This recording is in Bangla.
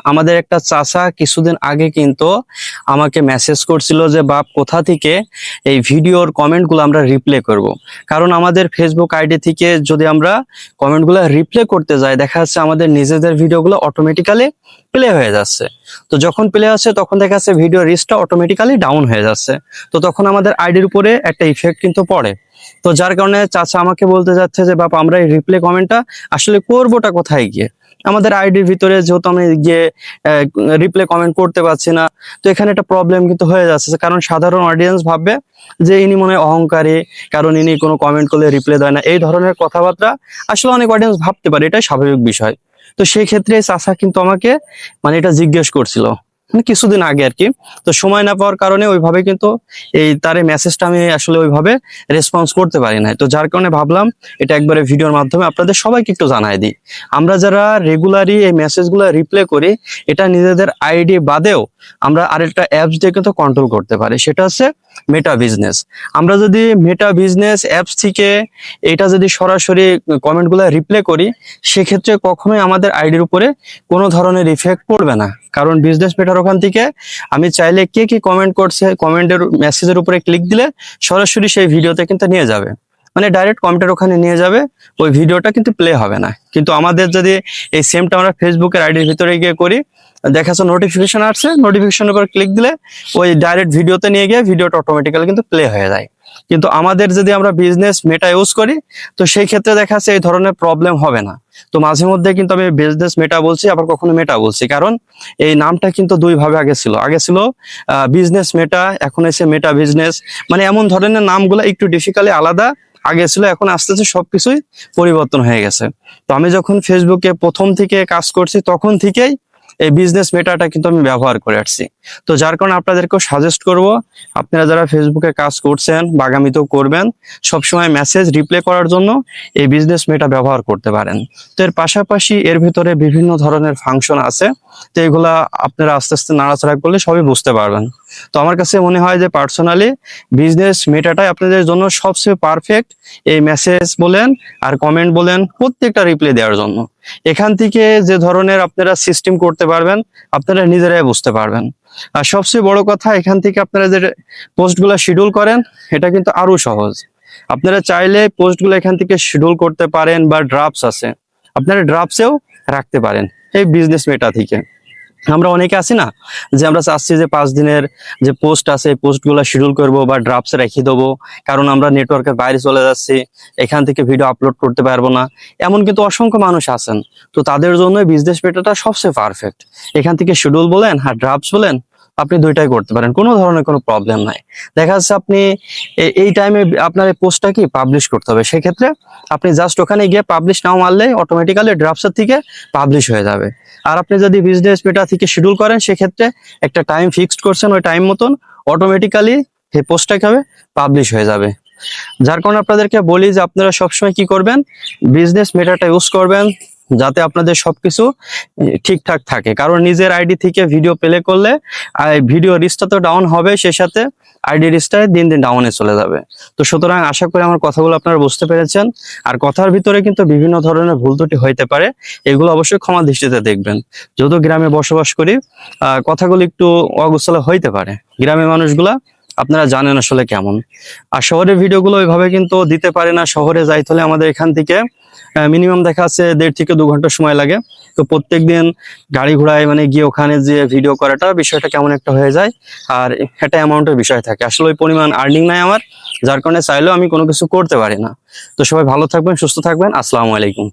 আমাদের একটা চাচা কিছুদিন আগে কিন্তু আমাকে মেসেজ করছিল যে বাপ কোথা থেকে এই ভিডিওর কমেন্টগুলো আমরা রিপ্লে করব। কারণ আমাদের ফেসবুক আইডি থেকে যদি আমরা কমেন্টগুলো রিপ্লে করতে যাই, দেখা যাচ্ছে আমাদের নিজেদের ভিডিওগুলো অটোমেটিক্যালি প্লে হয়ে যাচ্ছে। তো যখন প্লে হচ্ছে তখন দেখা যাচ্ছে ভিডিও রিচটা অটোমেটিক্যালি ডাউন হয়ে যাচ্ছে। তো তখন আমাদের আইডির উপরে একটা ইফেক্ট কিন্তু পড়ে। তো যার কারণে চাচা আমাকে বলতে যাচ্ছে যে বাপ আমরা এই রিপ্লে কমেন্টটা আসলে করবোটা কোথায় গিয়ে, আমাদের আইডির ভিতরে যেহেতু আমি গিয়ে রিপ্লে কমেন্ট করতে পারছি না। তো এখানে একটা প্রবলেম কিন্তু হয়ে যাচ্ছে, কারণ সাধারণ অডিয়েন্স ভাববে যে ইনি মনে হয় অহংকারী, কারণ ইনি কোনো কমেন্ট করলে রিপ্লে দেয় না, এই ধরনের কথাবার্তা আসলে অনেক অডিয়েন্স ভাবতে পারে, এটাই স্বাভাবিক বিষয়। তো সেই ক্ষেত্রে চাচা কিন্তু আমাকে মানে এটা জিজ্ঞেস করছিল, মানে কিছুদিন আগে আর কি। তো সময় না পাওয়ার কারণে ওইভাবে কিন্তু তার মেসেজটা আমি আসলে ওইভাবে রেসপন্স করতে পারি না। তো যার কারণে ভাবলাম এটা একবারে ভিডিওর মাধ্যমে আপনাদের সবাইকে একটু জানাই দিই। আমরা যারা রেগুলারই এই মেসেজগুলো রিপ্লে করি, এটা নিজেদের আইডি বাদেও আমরা আরেকটা অ্যাপস দিয়ে কিন্তু কন্ট্রোল করতে পারি, সেটা হচ্ছে মেটা বিজনেস। আমরা যদি মেটা বিজনেস অ্যাপস থেকে এটা যদি সরাসরি কমেন্টগুলো রিপ্লে করি, সেক্ষেত্রে কখনোই আমাদের আইডির উপরে কোনো ধরনের ইফেক্ট পড়বে না। কারণ বিজনেস মেটার ওখান থেকে আমি চাইলে কে কি কমেন্ট করছে, কমেন্টের মেসেজের উপরে ক্লিক দিলে সরাসরি সেই ভিডিওতে কিন্তু নিয়ে যাবে, মানে ডাইরেক্ট কমেন্টের ওখানে নিয়ে যাবে, ওই ভিডিওটা কিন্তু প্লে হবে না। কিন্তু আমাদের যদি এই সেমটা আমরা ফেসবুকের আইডির ভিতরে গিয়ে করি, দেখা যাচ্ছে নোটিফিকেশন আসছে, নোটিফিকেশনের উপর ক্লিক দিলে ওই ডাইরেক্ট ভিডিওতে নিয়ে গিয়ে ভিডিওটা অটোমেটিক্যালি কিন্তু প্লে হয়ে যায়। কিন্তু আমাদের যদি আমরা বিজনেস মেটা ইউজ করি, তো সেই ক্ষেত্রে দেখা যাচ্ছে এই ধরনের প্রবলেম হবে না। তো মাঝে মধ্যে কিন্তু আমি বিজনেস মেটা বলছি, আবার কখনো মেটা বলছি, কারণ এই নামটা কিন্তু দুই ভাবে আগে ছিল বিজনেস মেটা, এখন এসে মেটা বিজনেস, মানে এমন ধরনের নামগুলো একটু ডিফিকাল্টলি আলাদা আগে ছিল, এখন আস্তে আস্তে সবকিছুই পরিবর্তন হয়ে গেছে। তো আমি যখন ফেসবুকে প্রথম থেকে কাজ করছি তখন থেকেই এই বিজনেস মেটাটা কিন্তু আমি ব্যবহার করে আসছি। তো যার কারণে আপনাদেরকেও সাজেস্ট করব, আপনারা যারা ফেসবুকে কাজ করছেন বা আগামীতেও করবেন, সবসময় মেসেজ রিপ্লে করার জন্য এই বিজনেস মেটা ব্যবহার করতে পারেন। তো এর পাশাপাশি এর ভিতরে বিভিন্ন ধরনের ফাংশন আছে, তো এগুলা আপনারা আস্তে আস্তে নাড়াচাড়া করলে সবই বুঝতে পারবেন। তো আমার কাছে মনে হয় যে পার্সোনালি বিজনেস মেটাটাই আপনাদের জন্য সবচেয়ে পারফেক্ট, এই মেসেজ বলেন আর কমেন্ট বলেন প্রত্যেকটা রিপ্লাই দেওয়ার জন্য। এখান থেকে যে ধরনের আপনারা সিস্টেম করতে পারবেন, আপনারা নিজেরাই বুঝতে পারবেন। আর সবচেয়ে বড় কথা, এখান থেকে আপনারা যে পোস্টগুলো শিডিউল করেন, এটা কিন্তু আরো সহজ। আপনারা চাইলে পোস্টগুলো এখান থেকে শিডিউল করতে পারেন, বা ড্রাফটস আছে, আপনারা ড্রাফটসেও রাখতে পারেন এই বিজনেস মেটা থেকে। আমরা অনেকে আছি না, যে আমরা চাচ্ছি যে 5 দিনের যে পোস্ট আছে এই পোস্টগুলো শিডিউল করব বা ড্রাফটসে রেখে দেবো, কারণ আমরা নেটওয়ার্কের বাইরে চলে যাচ্ছি, এখান থেকে ভিডিও আপলোড করতে পারবো না, এমন কিন্তু অসংখ্য মানুষ আছেন। তো তাদের জন্য বিজনেস মেটাটা সবচেয়ে পারফেক্ট। এখান থেকে শিডিউল বলেন আর ড্রাফটস বলেন, আপনি দুইটাই করতে পারেন, কোনো ধরনের কোনো প্রবলেম নাই। দেখা যাচ্ছে আপনি এই টাইমে আপনার এই পোস্টটা কি পাবলিশ করতে হবে, সেক্ষেত্রে আপনি জাস্ট ওখানে গিয়ে পাবলিশ নাও মারলেই অটোমেটিক্যালি ড্রাফটসের থেকে পাবলিশ হয়ে যাবে। আর আপনি যদি বিজনেস মেটা থেকে শিডিউল করেন, সেক্ষেত্রে একটা টাইম ফিক্সড করছেন, ওই টাইম মতন অটোমেটিক্যালি এই পোস্টটা কি হবে, পাবলিশ হয়ে যাবে। যার কারণে আপনাদেরকে বলি যে আপনারা সবসময় কি করবেন, বিজনেস মেটাটা ইউজ করবেন, যাতে আপনাদের সবকিছু ঠিকঠাক থাকে। কারণ নিজের আইডি থেকে ভিডিও প্লে করলে ভিডিও রিচটা তো ডাউন হবে, সে সাথে আইডি রিচটা দিন দিন ডাউনে চলে যাবে। তো সুতরাং আশা করি আমার কথাগুলো আপনারা বুঝতে পেরেছেন। আর কথার ভিতরে কিন্তু বিভিন্ন ধরনের ভুল ত্রুটি হইতে পারে, এগুলো অবশ্যই ক্ষমা দৃষ্টিতে দেখবেন। যেহেতু গ্রামে বসবাস করি, কথাগুলো একটু অগোছালো হইতে পারে, গ্রামের মানুষগুলা আপনারা জানেন আসলে কেমন। আর শহরের ভিডিওগুলো ওইভাবে কিন্তু দিতে পারে না, শহরে যাইতে হলে আমাদের এখান থেকে মিনিমাম দেখা যাচ্ছে 1.5 থেকে 2 ঘন্টা সময় লাগে। তো প্রত্যেকদিন গাড়ি ঘোড়ায় মানে গিয়ে ওখানে যে ভিডিও করাটা বিষয়টা কেমন একটা হয়ে যায়, আর একটা অ্যামাউন্টের বিষয় থাকে, আসলে ওই পরিমাণ আর্নিং নাই আমার, যার কারণে চাইলেও আমি কোনো কিছু করতে পারি না। তো সবাই ভালো থাকবেন, সুস্থ থাকবেন, আসসালামু আলাইকুম।